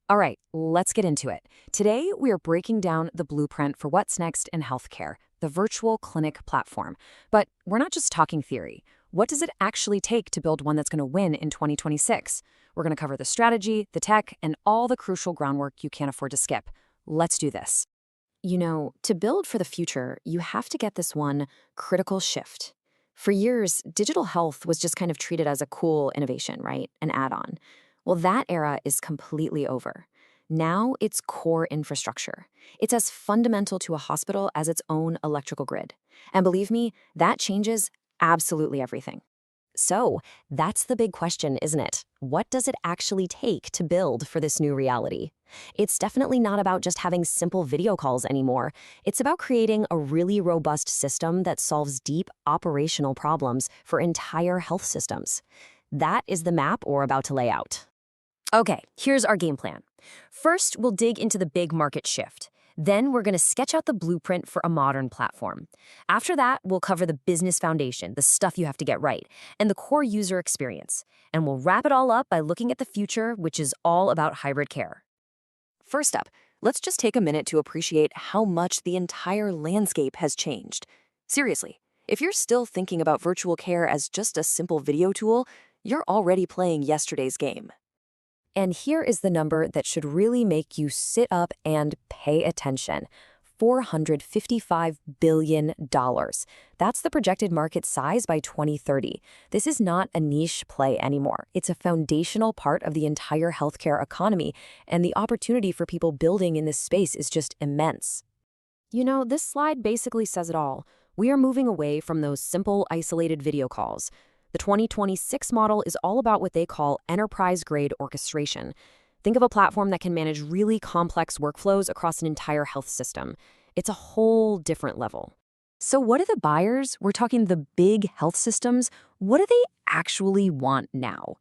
All right, let's get into it. Today, we are breaking down the blueprint for what's next in healthcare, the virtual clinic platform. But we're not just talking theory. What does it actually take to build one that's going to win in 2026? We're going to cover the strategy, the tech, and all the crucial groundwork you can't afford to skip. Let's do this. To build for the future, you have to get this one critical shift. For years, digital health was just kind of treated as a cool innovation, right? An add-on. Well, that era is completely over. Now it's core infrastructure. It's as fundamental to a hospital as its own electrical grid. And believe me, that changes absolutely everything. So, that's the big question, isn't it? What does it actually take to build for this new reality? It's definitely not about just having simple video calls anymore. It's about creating a really robust system that solves deep operational problems for entire health systems. That is the map we're about to lay out. Okay, here's our game plan. First, we'll dig into the big market shift. Then we're going to sketch out the blueprint for a modern platform. After that, we'll cover the business foundation, the stuff you have to get right, and the core user experience. And we'll wrap it all up by looking at the future, which is all about hybrid care. First up, let's just take a minute to appreciate how much the entire landscape has changed. Seriously, if you're still thinking about virtual care as just a simple video tool, you're already playing yesterday's game. And here is the number that should really make you sit up and pay attention. $455 billion. That's the projected market size by 2030. This is not a niche play anymore. It's a foundational part of the entire healthcare economy, and the opportunity for people building in this space is just immense. This slide basically says it all. We are moving away from those simple, isolated video calls. The 2026 model is all about what they call enterprise-grade orchestration. Think of a platform that can manage really complex workflows across an entire health system. It's a whole different level. So what do the buyers, we're talking the big health systems, what do they actually want now?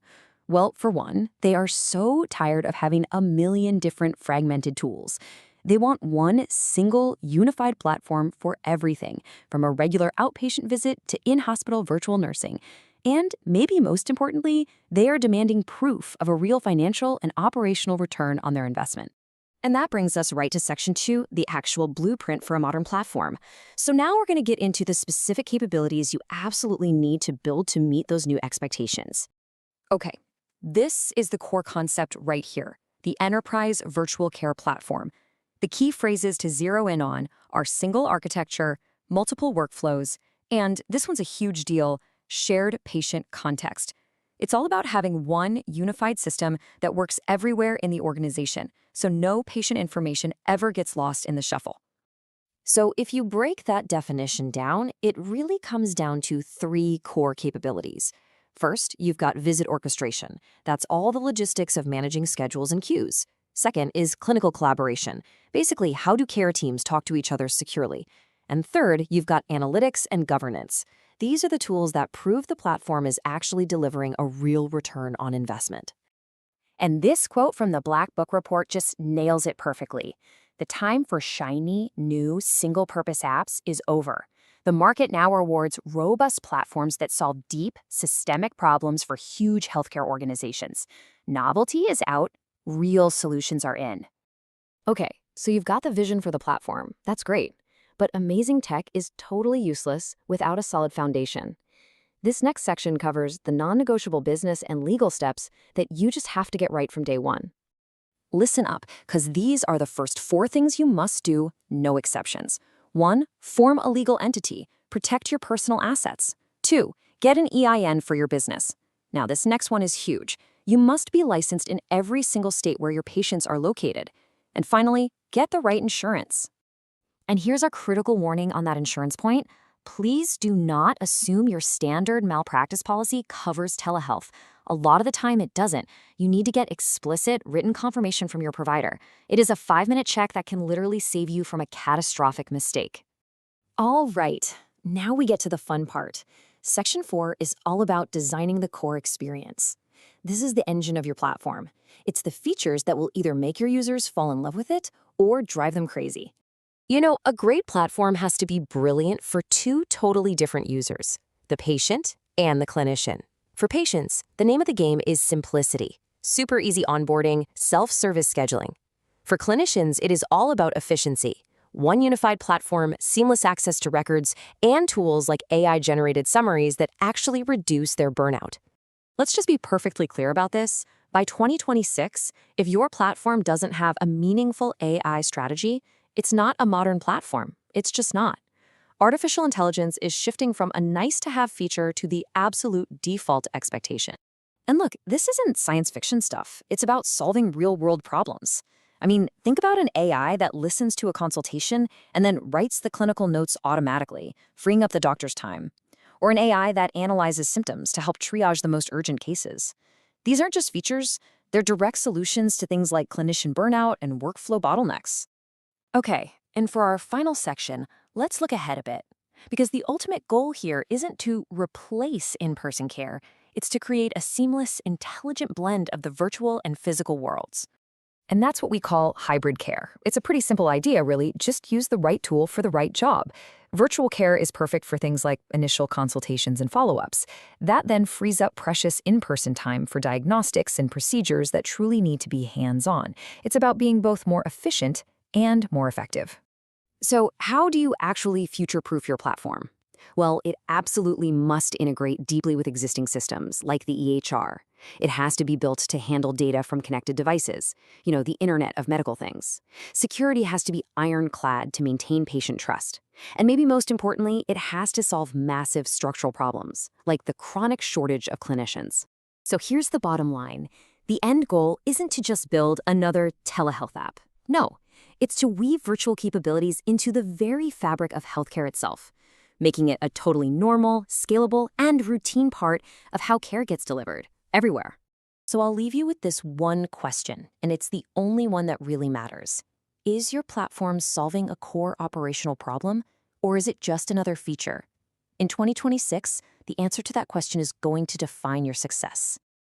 Well, for one, they are so tired of having a million different fragmented tools. They want one single, unified platform for everything, from a regular outpatient visit to in-hospital virtual nursing. And maybe most importantly, they are demanding proof of a real financial and operational return on their investment. And that brings us right to Section 2, the actual blueprint for a modern platform. So now we're going to get into the specific capabilities you absolutely need to build to meet those new expectations. Okay, this is the core concept right here, the enterprise virtual care platform. The key phrases to zero in on are single architecture, multiple workflows, and this one's a huge deal, shared patient context. It's all about having one unified system that works everywhere in the organization, so no patient information ever gets lost in the shuffle. So if you break that definition down, it really comes down to three core capabilities. First, you've got visit orchestration. That's all the logistics of managing schedules and queues. Second is clinical collaboration. Basically, how do care teams talk to each other securely? And third, you've got analytics and governance. These are the tools that prove the platform is actually delivering a real return on investment. And this quote from the Black Book Report just nails it perfectly. The time for shiny, new, single-purpose apps is over. The market now rewards robust platforms that solve deep, systemic problems for huge healthcare organizations. Novelty is out, real solutions are in. Okay, so you've got the vision for the platform. That's great. But amazing tech is totally useless without a solid foundation. This next section covers the non-negotiable business and legal steps that you just have to get right from day one. Listen up, because these are the first four things you must do, no exceptions. 1. Form a legal entity. Protect your personal assets. 2. Get an EIN for your business. Now, this next one is huge. You must be licensed in every single state where your patients are located. And finally, get the right insurance. And here's our critical warning on that insurance point. Please do not assume your standard malpractice policy covers telehealth. A lot of the time it doesn't. You need to get explicit written confirmation from your provider. It is a 5-minute check that can literally save you from a catastrophic mistake. All right, now we get to the fun part. Section 4 is all about designing the core experience. This is the engine of your platform. It's the features that will either make your users fall in love with it or drive them crazy. A great platform has to be brilliant for two totally different users, the patient and the clinician. For patients, the name of the game is simplicity. super easy onboarding, self-service scheduling. For clinicians, it is all about efficiency. One unified platform, seamless access to records, and tools like AI-generated summaries that actually reduce their burnout. Let's just be perfectly clear about this. By 2026, if your platform doesn't have a meaningful AI strategy, it's not a modern platform. It's just not. Artificial intelligence is shifting from a nice-to-have feature to the absolute default expectation. And look, this isn't science fiction stuff. It's about solving real-world problems. I mean, think about an AI that listens to a consultation and then writes the clinical notes automatically, freeing up the doctor's time. Or an AI that analyzes symptoms to help triage the most urgent cases. These aren't just features, they're direct solutions to things like clinician burnout and workflow bottlenecks. Okay, and for our final section, let's look ahead a bit. Because the ultimate goal here isn't to replace in-person care, it's to create a seamless, intelligent blend of the virtual and physical worlds. And that's what we call hybrid care. It's a pretty simple idea, really. Just use the right tool for the right job. Virtual care is perfect for things like initial consultations and follow-ups. That then frees up precious in-person time for diagnostics and procedures that truly need to be hands-on. It's about being both more efficient and more effective. So how do you actually future-proof your platform? Well, it absolutely must integrate deeply with existing systems, like the EHR. It has to be built to handle data from connected devices, the Internet of medical things. Security has to be ironclad to maintain patient trust. And maybe most importantly, it has to solve massive structural problems, like the chronic shortage of clinicians. So here's the bottom line. The end goal isn't to just build another telehealth app. No, it's to weave virtual capabilities into the very fabric of healthcare itself, making it a totally normal, scalable, and routine part of how care gets delivered, everywhere. So I'll leave you with this one question, and it's the only one that really matters. Is your platform solving a core operational problem, or is it just another feature? In 2026, the answer to that question is going to define your success.